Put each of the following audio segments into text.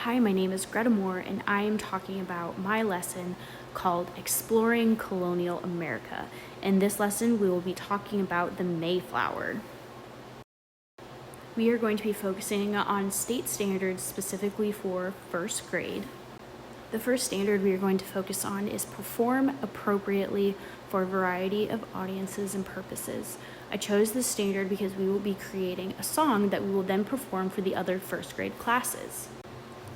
Hi, my name is Greta Moore, and I am talking about my lesson called Exploring Colonial America. In this lesson, we will be talking about the Mayflower. We are going to be focusing on state standards specifically for first grade. The first standard we are going to focus on is perform appropriately for a variety of audiences and purposes. I chose this standard because we will be creating a song that we will then perform for the other first grade classes.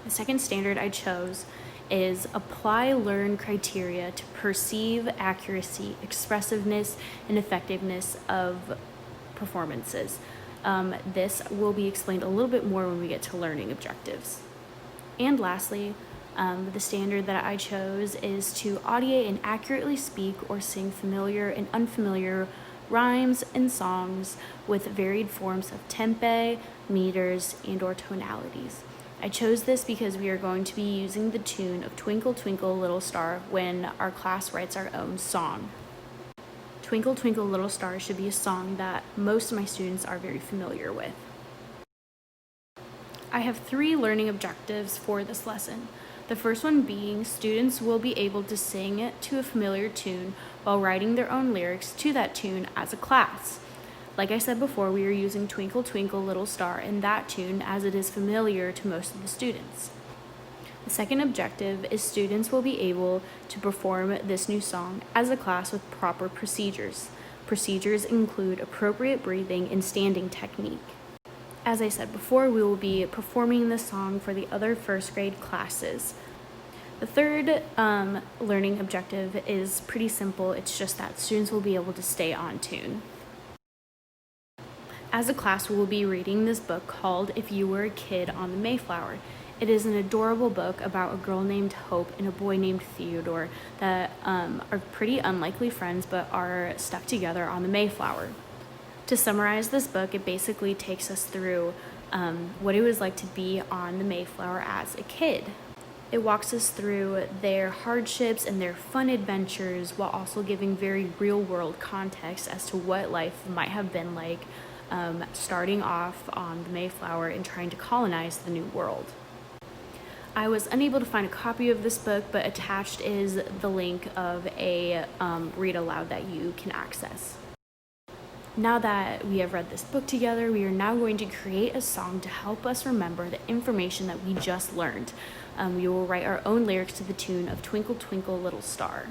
The second standard I chose is apply learn criteria to perceive accuracy, expressiveness, and effectiveness of performances. This will be explained a little bit more when we get to learning objectives. And lastly, the standard that I chose is to audiate and accurately speak or sing familiar and unfamiliar rhymes and songs with varied forms of tempi, meters, and/or tonalities. I chose this because we are going to be using the tune of Twinkle Twinkle Little Star when our class writes our own song. Twinkle Twinkle Little Star should be a song that most of my students are very familiar with. I have 3 learning objectives for this lesson. The first one being students will be able to sing it to a familiar tune while writing their own lyrics to that tune as a class. Like I said before, we are using Twinkle Twinkle Little Star in that tune as it is familiar to most of the students. The second objective is students will be able to perform this new song as a class with proper procedures. Procedures include appropriate breathing and standing technique. As I said before, we will be performing this song for the other first grade classes. The third learning objective is pretty simple. It's just that students will be able to stay on tune. As a class, we will be reading this book called If You Were a Kid on the Mayflower. It is an adorable book about a girl named Hope and a boy named Theodore that are pretty unlikely friends but are stuck together on the Mayflower. To summarize this book, it basically takes us through what it was like to be on the Mayflower as a kid. It walks us through their hardships and their fun adventures while also giving very real-world context as to what life might have been like starting off on the Mayflower and trying to colonize the New World. I was unable to find a copy of this book, but attached is the link of a read aloud that you can access. Now that we have read this book together, we are now going to create a song to help us remember the information that we just learned. We will write our own lyrics to the tune of Twinkle Twinkle Little Star.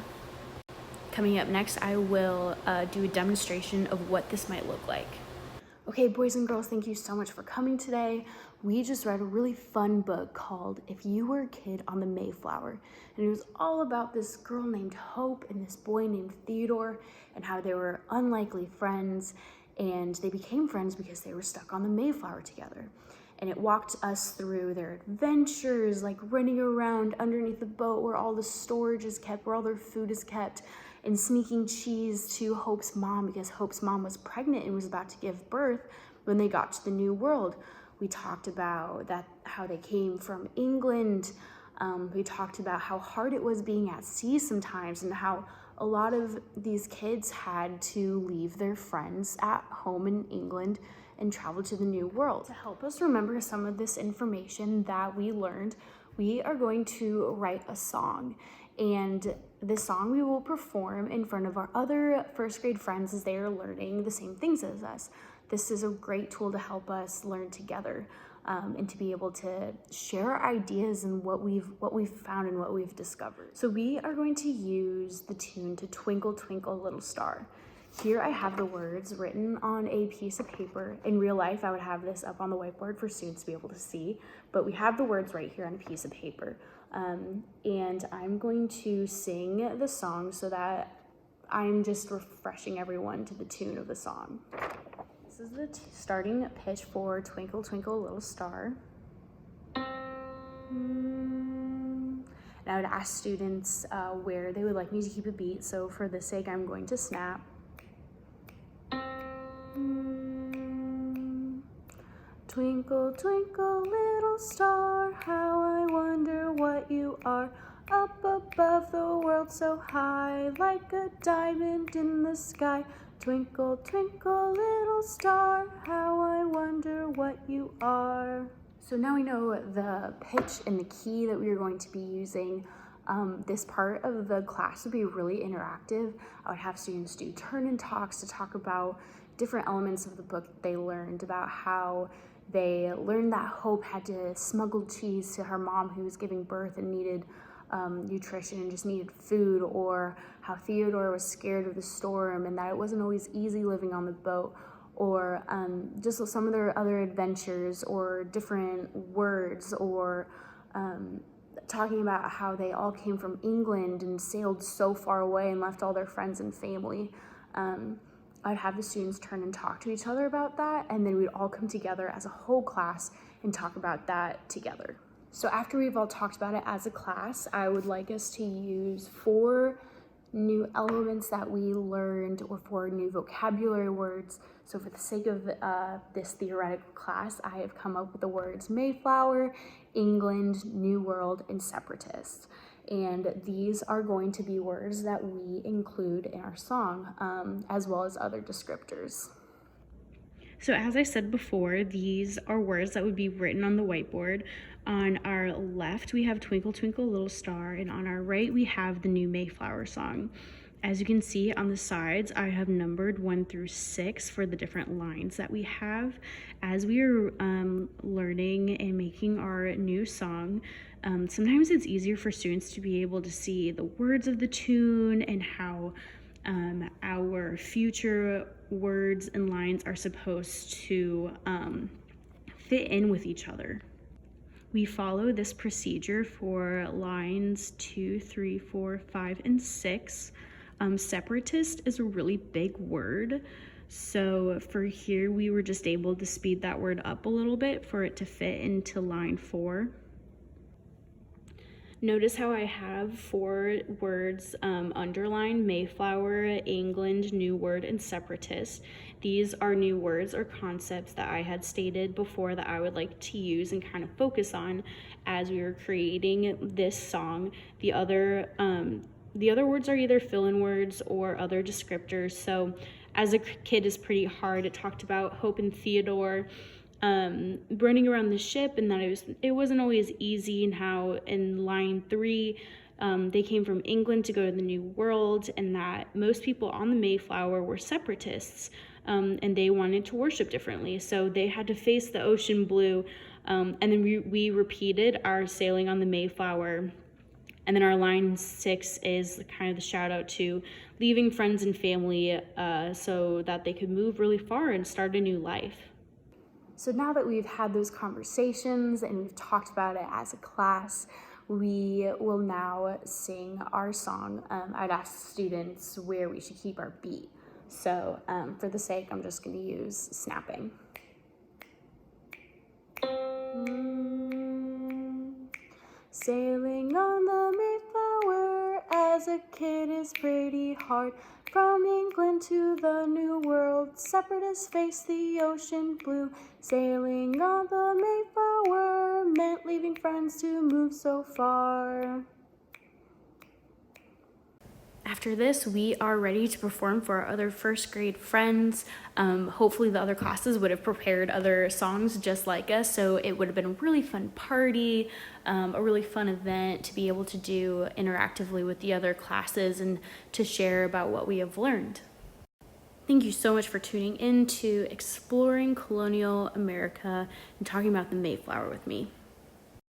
Coming up next, I will do a demonstration of what this might look like. Okay, boys and girls, thank you so much for coming today. We just read a really fun book called If You Were a Kid on the Mayflower. And it was all about this girl named Hope and this boy named Theodore and how they were unlikely friends. And they became friends because they were stuck on the Mayflower together. And it walked us through their adventures, like running around underneath the boat where all the storage is kept, where all their food is kept, and sneaking cheese to Hope's mom because Hope's mom was pregnant and was about to give birth when they got to the New World. We talked about that, how they came from England. We talked about how hard it was being at sea sometimes and how a lot of these kids had to leave their friends at home in England and travel to the New World. To help us remember some of this information that we learned, we are going to write a song. And this song we will perform in front of our other first grade friends as they are learning the same things as us. This is a great tool to help us learn together and to be able to share our ideas and what we've found and what we've discovered. So we are going to use the tune to Twinkle Twinkle Little Star. Here I have the words written on a piece of paper. In real life, I would have this up on the whiteboard for students to be able to see, but we have the words right here on a piece of paper. And I'm going to sing the song so that I'm just refreshing everyone to the tune of the song. This is the starting pitch for Twinkle Twinkle Little Star. And I would ask students where they would like me to keep a beat. So for this sake, I'm going to snap. Twinkle, twinkle, little star, how I wonder what you are. Up above the world so high, like a diamond in the sky. Twinkle, twinkle, little star, how I wonder what you are. So now we know the pitch and the key that we are going to be using. This part of the class would be really interactive. I would have students do turn-in talks to talk about different elements of the book that they learned, about how they learned that Hope had to smuggle cheese to her mom who was giving birth and needed nutrition and just needed food, or how Theodore was scared of the storm and that it wasn't always easy living on the boat, or just some of their other adventures or different words, or talking about how they all came from England and sailed so far away and left all their friends and family. I'd have the students turn and talk to each other about that, and then we'd all come together as a whole class and talk about that together. So after we've all talked about it as a class, I would like us to use 4 new elements that we learned, or 4 new vocabulary words. So for the sake of this theoretical class, I have come up with the words Mayflower, England, New World, and separatist. And these are going to be words that we include in our song, as well as other descriptors. So as I said before, these are words that would be written on the whiteboard. On our left, we have Twinkle, Twinkle, Little Star, and on our right, we have the new Mayflower song. As you can see on the sides, I have numbered 1 through 6 for the different lines that we have. As we are learning and making our new song, sometimes it's easier for students to be able to see the words of the tune and how our future words and lines are supposed to fit in with each other. We follow this procedure for lines 2, 3, 4, 5, and 6. Separatist is a really big word. So for here, we were just able to speed that word up a little bit for it to fit into line 4. Notice how I have 4 words underlined: Mayflower, England, New Word, and separatist. These are new words or concepts that I had stated before that I would like to use and kind of focus on as we were creating this song. The other words are either fill-in words or other descriptors. So as a kid is pretty hard. It talked about Hope and Theodore running around the ship, and that it wasn't always easy, and how in line 3 they came from England to go to the New World, and that most people on the Mayflower were separatists, and they wanted to worship differently, so they had to face the ocean blue. And then we repeated our sailing on the Mayflower. And then our line 6 is kind of the shout out to leaving friends and family so that they could move really far and start a new life. So now that we've had those conversations and we've talked about it as a class, we will now sing our song. I'd ask students where we should keep our beat. So for the sake, I'm just going to use snapping. Sailing on the Mayflower as a kid is pretty hard. From England to the New World, separatists face the ocean blue. Sailing on the Mayflower meant leaving friends to move so far. After this, we are ready to perform for our other first grade friends. Hopefully the other classes would have prepared other songs just like us, so it would have been a really fun party, a really fun event to be able to do interactively with the other classes and to share about what we have learned. Thank you so much for tuning in to Exploring Colonial America and talking about the Mayflower with me.